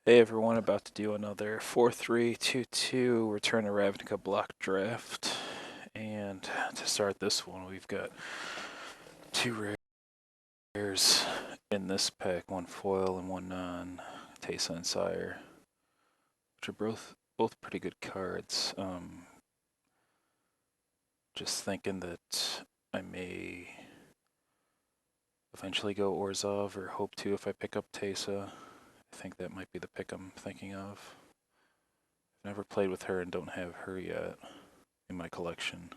Hey everyone, about to do another 4-3-2-2 Return to Ravnica block draft. And to start this one, we've got two rares in this pack, one foil and one non, Teysa and Sire, which are both pretty good cards. Just thinking that I may eventually go Orzhov, or hope to if I pick up Teysa. I think that might be the pick I'm thinking of. I've never played with her and don't have her yet in my collection.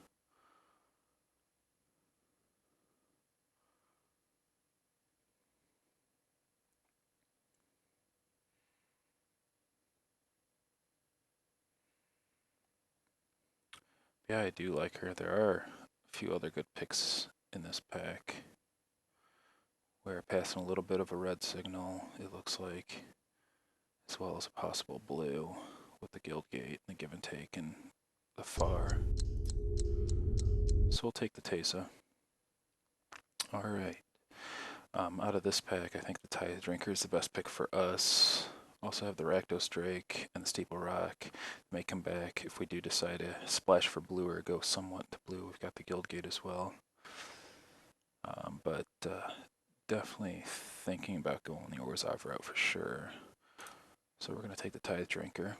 Yeah, I do like her. There are a few other good picks in this pack. We're passing a little bit of a red signal, it looks like, as well as a possible blue with the guild gate and the give and take and the far. So we'll take the Teysa. Alright. Out of this pack, I think the Tithe Drinker is the best pick for us. Also have the Rakdos Drake and the Steeple Rock. May come back if we do decide to splash for blue or go somewhat to blue. We've got the guild gate as well. But definitely thinking about going the Orzhov route for sure. So we're going to take the Tithe Drinker.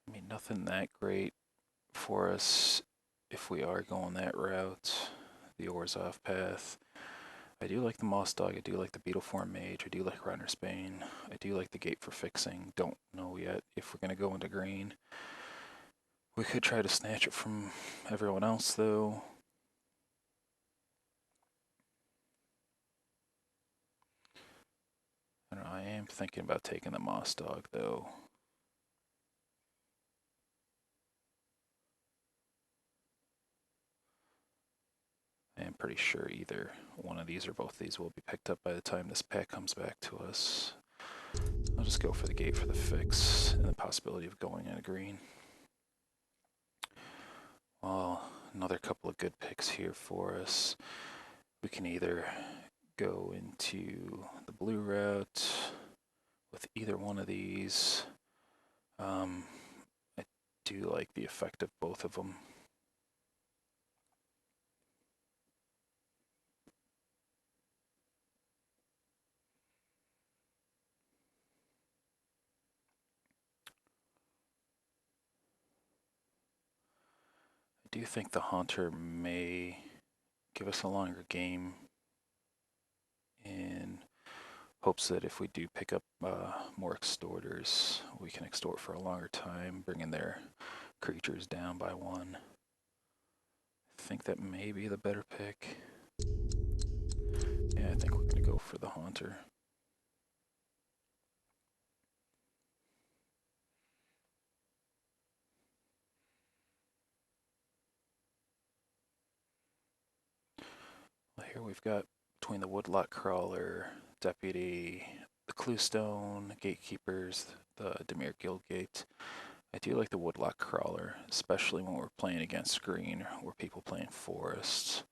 I mean, nothing that great for us if we are going that route, the Orzhov path. I do like the Moss Dog, I do like the Beetle Form Mage, I do like Runner's Bane, I do like the Gate for Fixing. Don't know yet if we're going to go into green. We could try to snatch it from everyone else though. I don't know, I am thinking about taking the Moss Dog though. I am pretty sure either one of these or both of these will be picked up by the time this pack comes back to us. I'll just go for the gate for the fix and the possibility of going in a green. Well, another couple of good picks here for us. We can either go into the blue route with either one of these. I do like the effect of both of them. I do think the Haunter may give us a longer game in hopes that if we do pick up more extorters, we can extort for a longer time, bringing their creatures down by one. I think that may be the better pick. Yeah, I think we're going to go for the Haunter. Well, here we've got between the Woodlock Crawler, Deputy, the Cluestone, Gatekeepers, the Demir Guildgate. I do like the Woodlock Crawler, especially when we're playing against green or people playing forests.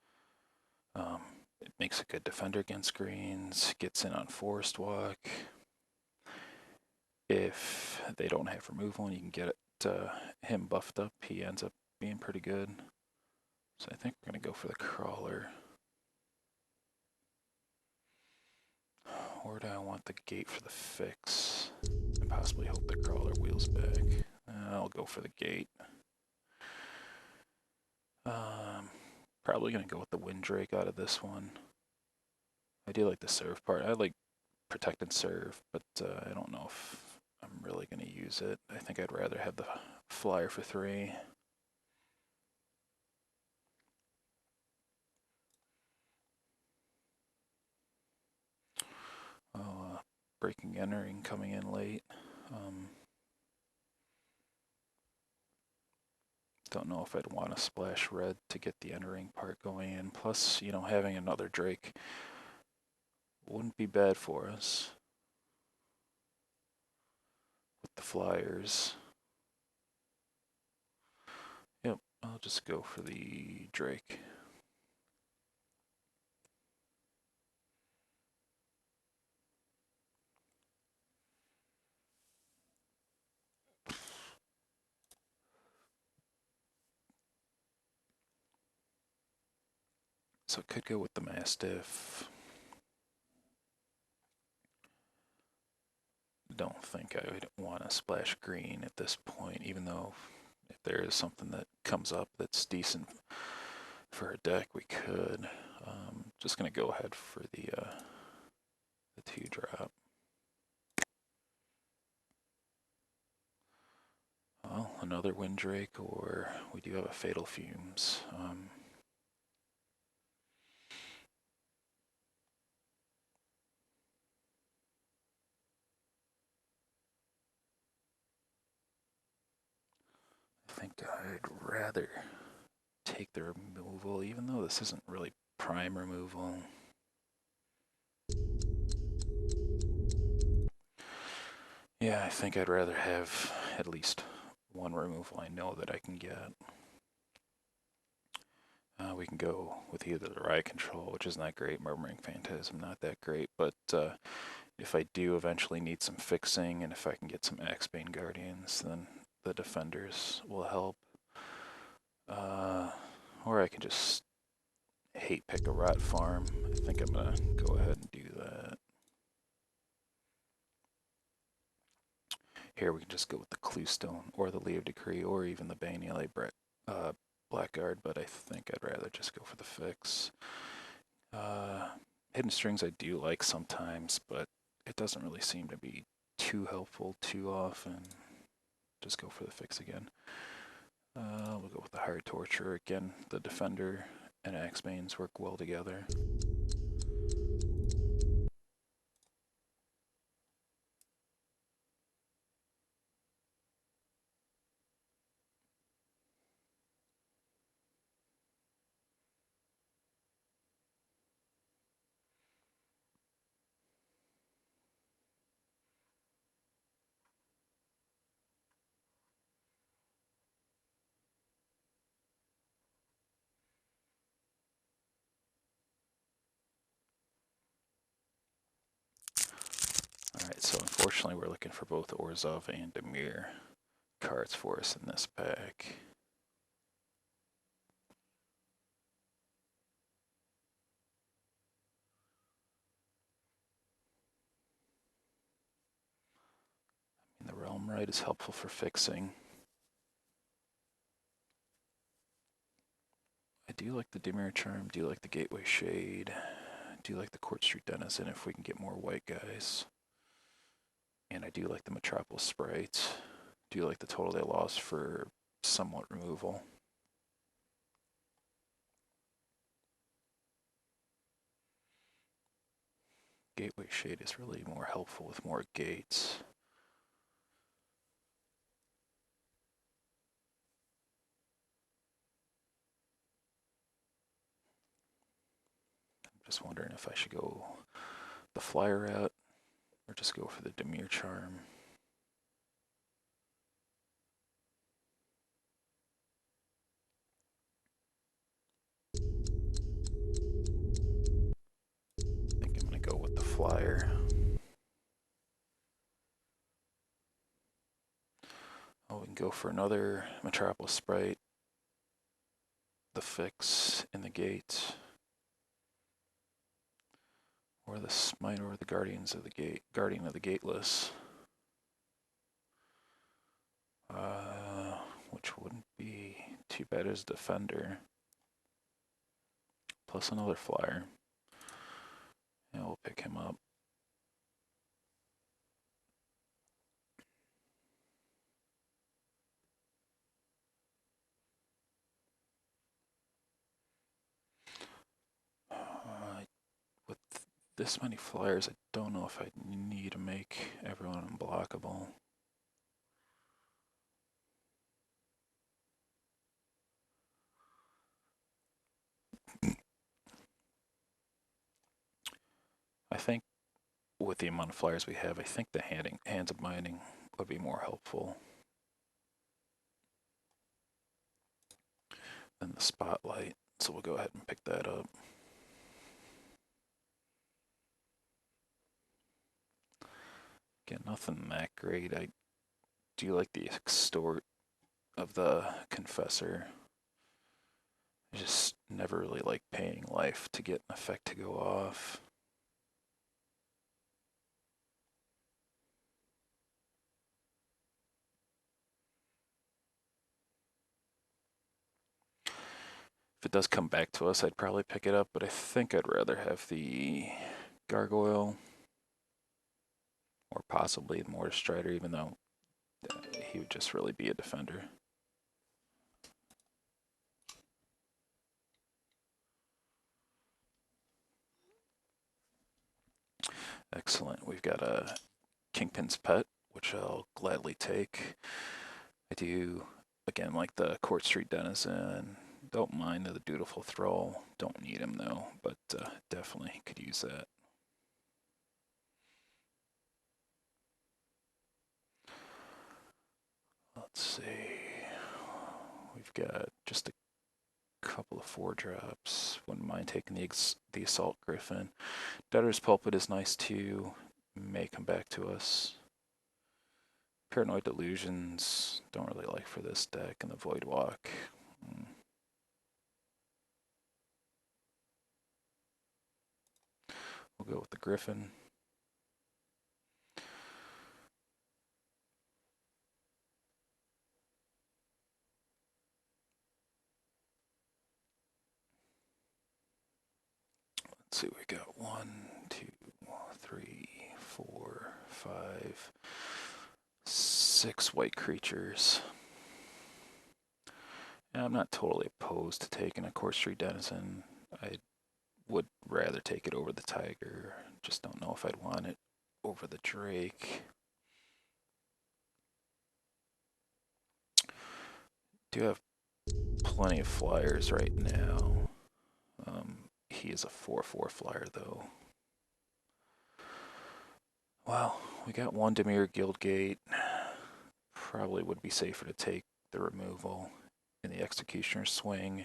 It makes a good defender against greens, gets in on Forest Walk. If they don't have removal and you can get him buffed up, he ends up being pretty good. So I think we're going to go for the Crawler. Or do I want the gate for the fix? And possibly hope the Crawler wheels back. I'll go for the gate. Probably going to go with the Windrake out of this one. I do like the serve part. I like protect and serve, but I don't know if I'm really going to use it. I think I'd rather have the flyer for 3. Oh, breaking entering coming in late. Don't know if I'd want to splash red to get the entering part going in. Plus, you know, having another Drake wouldn't be bad for us. with the flyers. Yep, I'll just go for the Drake. So it could go with the Mastiff. Don't think I would want to splash green at this point, even though if there is something that comes up that's decent for a deck, we could. Just gonna go ahead for the 2-drop. Well, another Windrake, or we do have a Fatal Fumes. I think I'd rather take the removal, even though this isn't really prime removal. Yeah, I think I'd rather have at least one removal I know that I can get. We can go with either the Riot Control, which is not great, Murmuring Phantasm, not that great, but if I do eventually need some fixing, and if I can get some Axebane Guardians, then the Defenders will help. Or I can just hate pick a Rot Farm. I think I'm going to go ahead and do that. Here we can just go with the Cluestone, or the Leo Decree, or even the Baniele Blackguard, but I think I'd rather just go for the fix. Hidden Strings I do like sometimes, but it doesn't really seem to be too helpful too often. Just go for the fix again. We'll go with the Hard Torture again. The Defender and Axebanes work well together. Alright, so unfortunately we're looking for both Orzhov and Dimir cards for us in this pack. The Realm Right is helpful for fixing. I do like the Dimir Charm, do like the Gateway Shade, do like the Court Street Denizen if we can get more white guys. And I do like the Metropolis Sprite. Do like the Total Day Loss for somewhat removal. Gateway Shade is really more helpful with more gates. I'm just wondering if I should go the flyer route or just go for the Dimir Charm. I think I'm going to go with the flyer. Oh, we can go for another Metropolis Sprite, the fix in the gate, or the Smite, or the Guardians of the Gate, Guardian of the Gateless. Which wouldn't be too bad as Defender. Plus another flyer. Yeah, we'll pick him up. With this many flyers, I don't know if I need to make everyone unblockable. I think with the amount of flyers we have, I think the Hands of Binding would be more helpful than the spotlight. So we'll go ahead and pick that up. Again, nothing that great. I do like the extort of the confessor. I just never really like paying life to get an effect to go off. If it does come back to us, I'd probably pick it up, but I think I'd rather have the gargoyle or possibly the mortar strider, even though he would just really be a defender. Excellent. We've got a Kingpin's Pet, which I'll gladly take. I do, again, like the Court Street Denizen. Don't mind the Dutiful Thrall. Don't need him, though, but definitely could use that. Let's see. We've got just a couple of 4-drops. Wouldn't mind taking the Assault Griffin. Debtor's Pulpit is nice too. May come back to us. Paranoid Delusions, don't really like for this deck, and the Void Walk. We'll go with the Griffin. Let's see, we got 1, 2, 3, 4, 5, 6 white creatures. And I'm not totally opposed to taking a Court Street Denizen. I would rather take it over the Tiger. Just don't know if I'd want it over the Drake. Do have plenty of flyers right now. He is a 4/4 flyer though. Well, we got one Demir Guildgate. Probably would be safer to take the removal in the Executioner swing.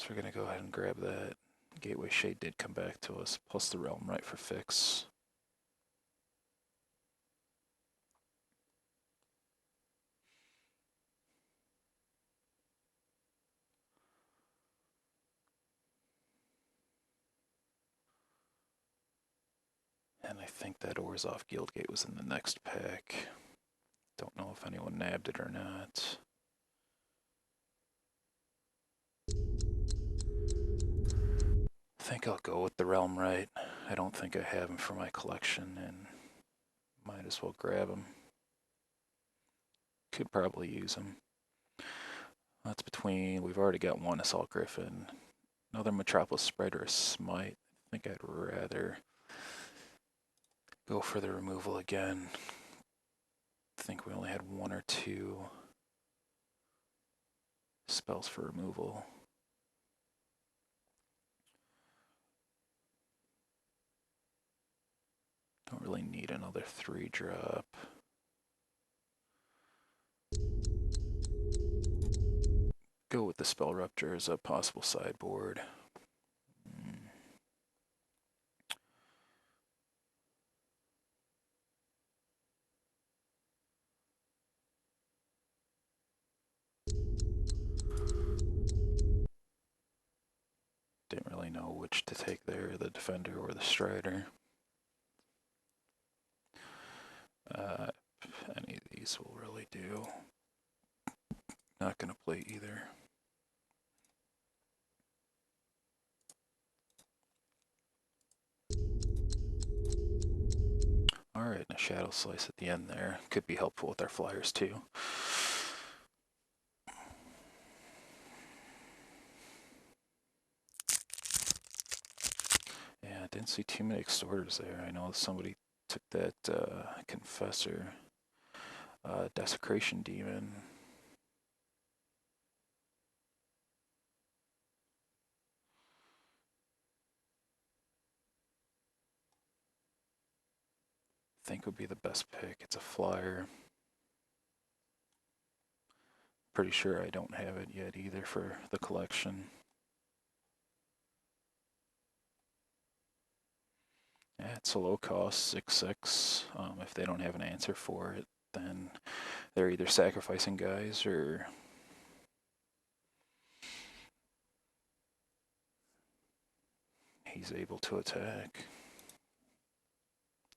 So we're going to go ahead and grab that. Gateway Shade did come back to us, plus the Realm Right for fix. And I think that Orzhov Guildgate was in the next pack. Don't know if anyone nabbed it or not. I think I'll go with the Realm Right. I don't think I have him for my collection, and might as well grab him. Could probably use him. That's between, we've already got one Assault Griffin, another Metropolis Spread or a Smite. I think I'd rather go for the removal again. I think we only had 1 or 2 spells for removal. Don't really need another 3-drop. Go with the Spell Rupture as a possible sideboard. Didn't really know which to take there, the Defender or the Strider. Any of these will really do. Not going to play either. Alright, and a Shadow Slice at the end there. Could be helpful with our flyers too. Yeah, I didn't see too many Extorters there. I know somebody took that Confessor. Desecration Demon. think would be the best pick. It's a flyer. Pretty sure I don't have it yet either for the collection. Yeah, it's a low cost, 6/6. If they don't have an answer for it, then they're either sacrificing guys or he's able to attack.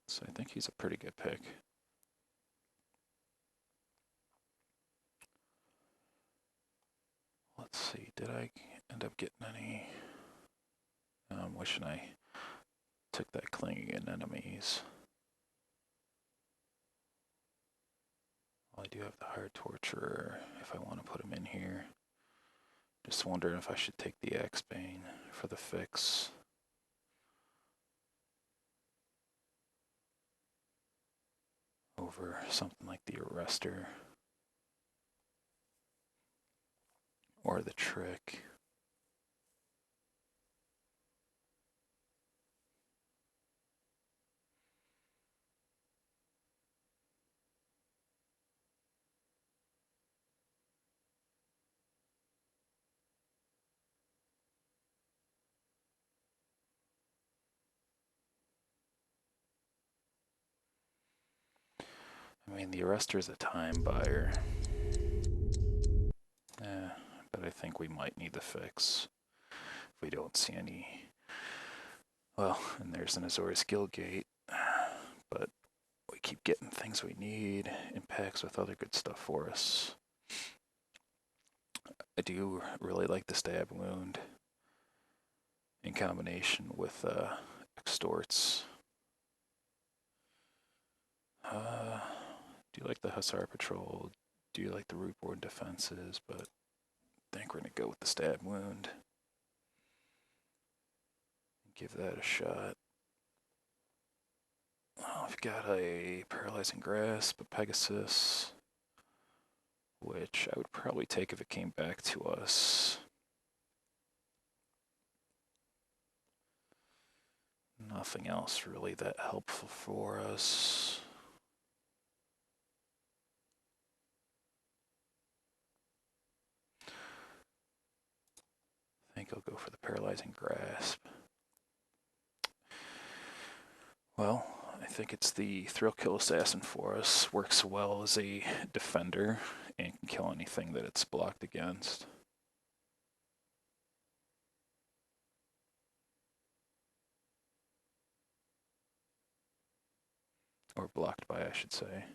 So I think he's a pretty good pick. Let's see, did I end up getting any? I'm wishing I took that clinging in enemies. Well, I do have the hard torturer if I want to put him in here. Just wondering if I should take the Axebane for the fix. Over something like the Arrestor. Or the Trick. I mean, the Arrestor is a time buyer. But I think we might need the fix. If we don't see any. Well, and there's an Azorius Guildgate. But we keep getting things we need in packs with other good stuff for us. I do really like the Stab Wound in combination with Extorts. Do you like the Hussar Patrol? Do you like the Rootborn defenses? But I think we're going to go with the Stab Wound. Give that a shot. Oh, I've got a Paralyzing Grasp, a Pegasus, which I would probably take if it came back to us. Nothing else really that helpful for us. I think I'll go for the Paralyzing Grasp. Well, I think it's the Thrill Kill Assassin for us. Works well as a defender and can kill anything that it's blocked against. Or blocked by, I should say.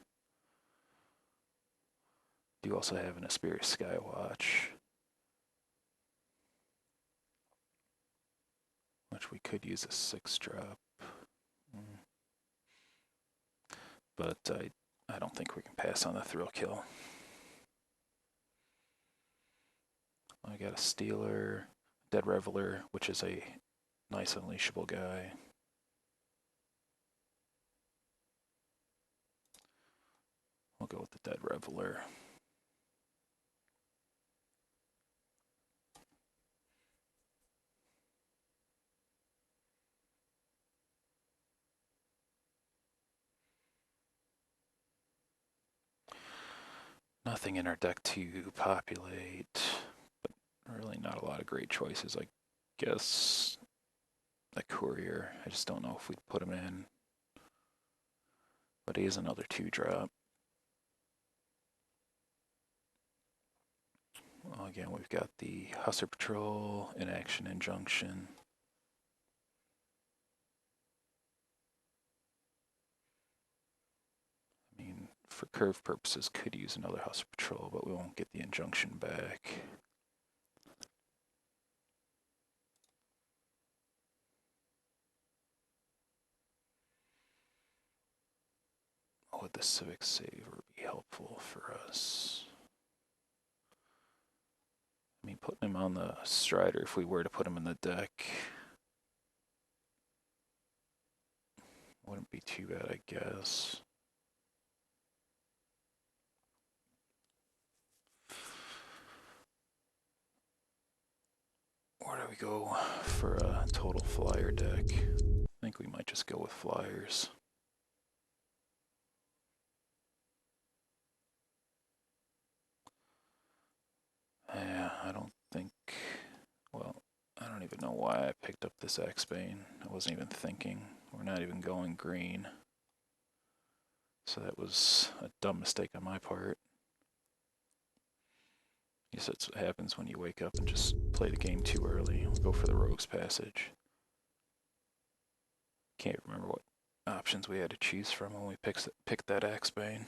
Do also have an Asperia Skywatch, which we could use a 6-drop. But I don't think we can pass on the Thrill Kill. I got a Stealer, Dead Reveler, which is a nice unleashable guy. We'll go with the Dead Reveler. Nothing in our deck to populate, but really not a lot of great choices. I guess the Courier, I just don't know if we'd put him in. But he is another 2-drop. Well, again, we've got the Hussar Patrol, Inaction Injunction. I mean, for curve purposes, could use another Hussar Patrol, but we won't get the Injunction back. Would the Civic Saver be helpful for us? I mean, putting him on the Strider, if we were to put him in the deck, wouldn't be too bad, I guess. Where do we go for a total flyer deck? I think we might just go with flyers. Yeah, I don't think. Well, I don't even know why I picked up this X-Bane. I wasn't even thinking. We're not even going green. So that was a dumb mistake on my part. I guess that's what happens when you wake up and just play the game too early. We'll go for the Rogue's Passage. Can't remember what options we had to choose from when we picked that Axebane.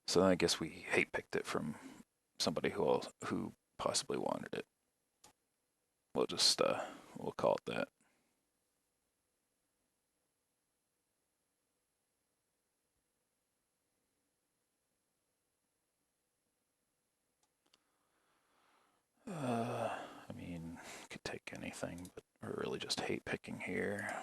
So then I guess we hate picked it from somebody who possibly wanted it. We'll just we'll call it that. I mean, could take anything, but I really just hate picking here.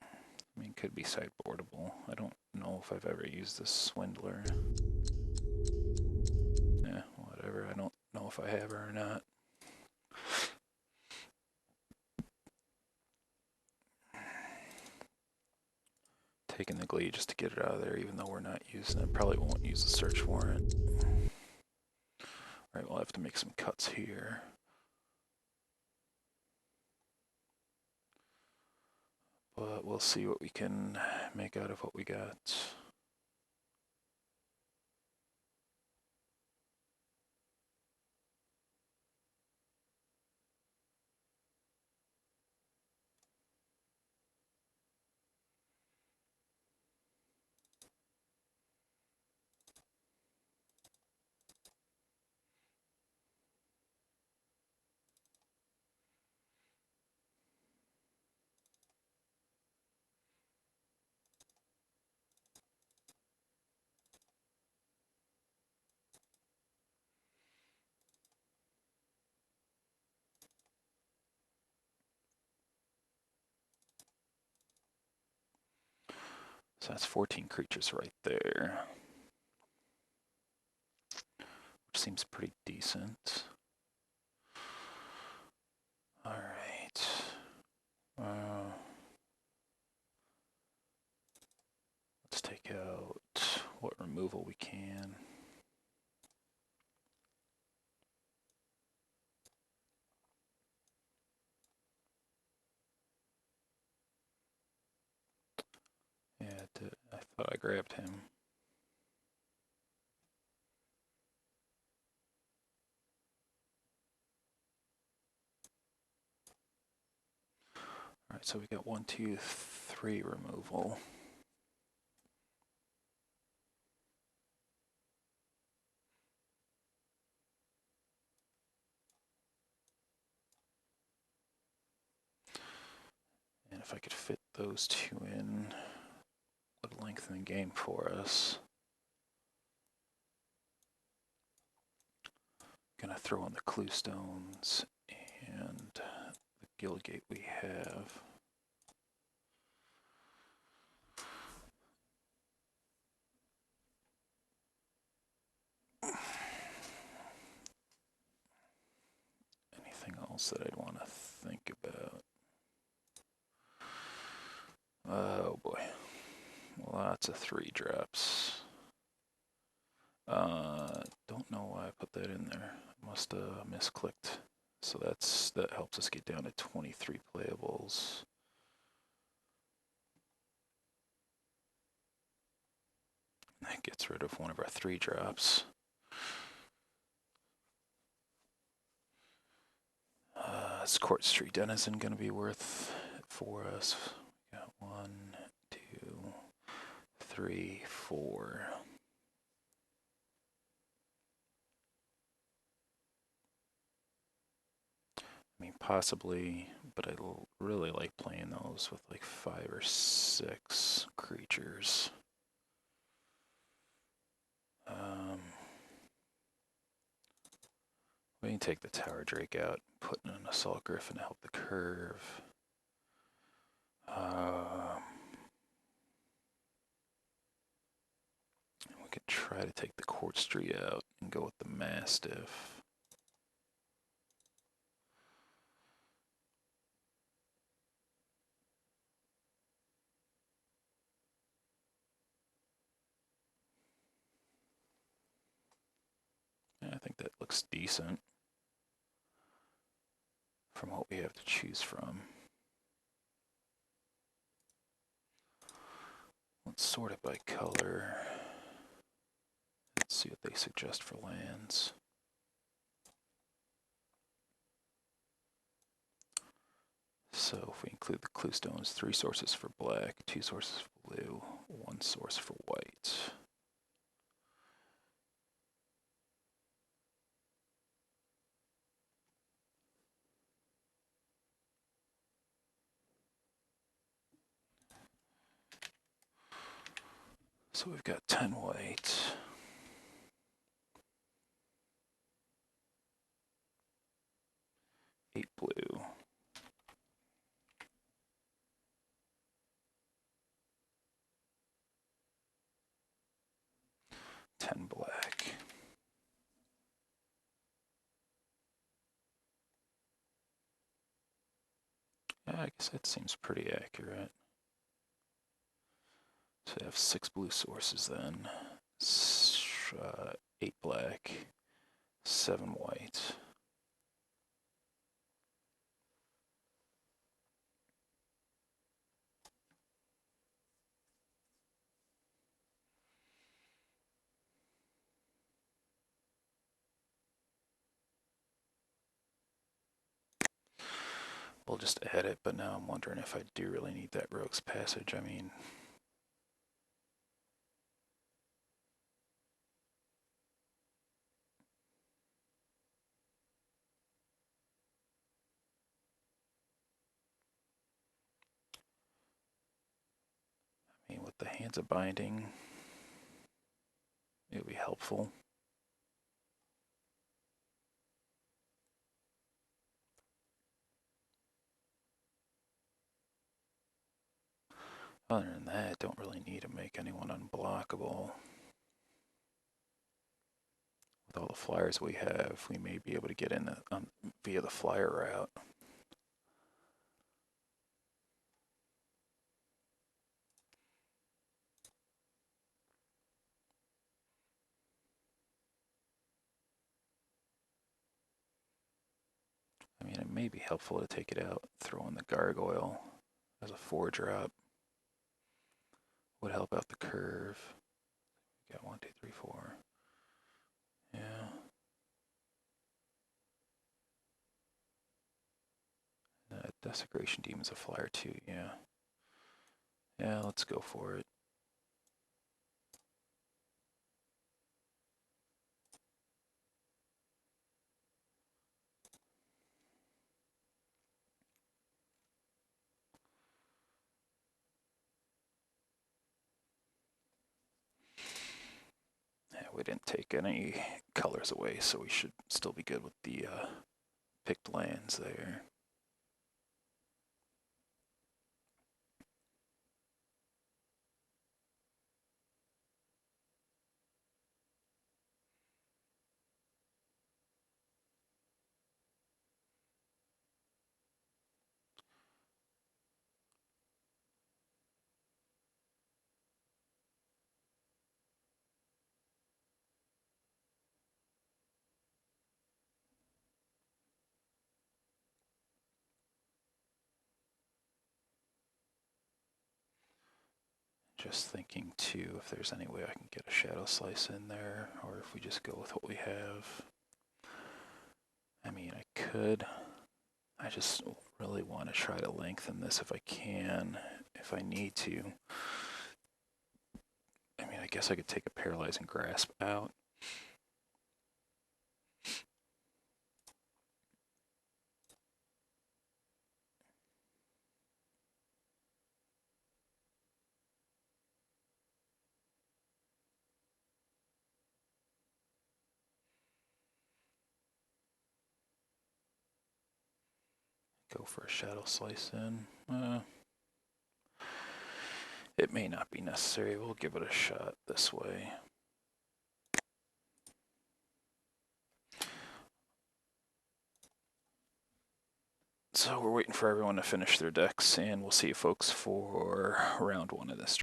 I mean, could be sideboardable. I don't know if I've ever used this Swindler. Yeah, whatever. I don't know if I have her or not. Taking the Glee just to get it out of there, even though we're not using it. Probably won't use the search warrant. Alright, we'll have to make some cuts here. But we'll see what we can make out of what we got. So that's 14 creatures right there. Which seems pretty decent. Alright. Let's take out what removal we can. Yeah, I thought I grabbed him. Alright, so we got 1, 2, 3 removal. And if I could fit those two in, would lengthen the game for us. Gonna throw in the clue stones and the Guildgate we have. Anything else that I'd want to think about? Oh boy, lots of 3-drops. Don't know why I put that in there. Must have misclicked. So that helps us get down to 23 playables. That gets rid of one of our 3-drops. Is Court Street Denizen going to be worth it for us? We got 1, 2, 3, 4. I mean, possibly, but I really like playing those with like 5 or 6 creatures. We can take the Tower Drake out, put in an Assault Griffin to help the curve. We could try to take the Court Street out and go with the Mastiff. looks decent from what we have to choose from. Let's sort it by color. Let's see what they suggest for lands. So if we include the clue stones, 3 sources for black, 2 sources for blue, 1 source for white. So we've got 10 white. Eight blue. 10 black. Yeah, I guess that seems pretty accurate. So we have 6 blue sources then. 8 black, 7 white. We'll just add it, but now I'm wondering if I do really need that Rogue's Passage. I mean, with the Hands of Binding, it would be helpful. Other than that, don't really need to make anyone unblockable. With all the flyers we have, we may be able to get in via the flyer route. I mean, it may be helpful to take it out, throw in the Gargoyle as a 4-drop. Would help out the curve. We got 1, 2, 3, 4. Yeah. Desecration Demon's a flyer too, yeah. Yeah, let's go for it. Yeah, we didn't take any colors away, so we should still be good with the picked lands there. Just thinking too, if there's any way I can get a Shadow Slice in there, or if we just go with what we have. I mean, I could. I just really want to try to lengthen this if I can, if I need to. I mean, I guess I could take a Paralyzing Grasp out. Go for a Shadow Slice in. It may not be necessary. We'll give it a shot this way. So we're waiting for everyone to finish their decks, and we'll see you folks for round 1 of this.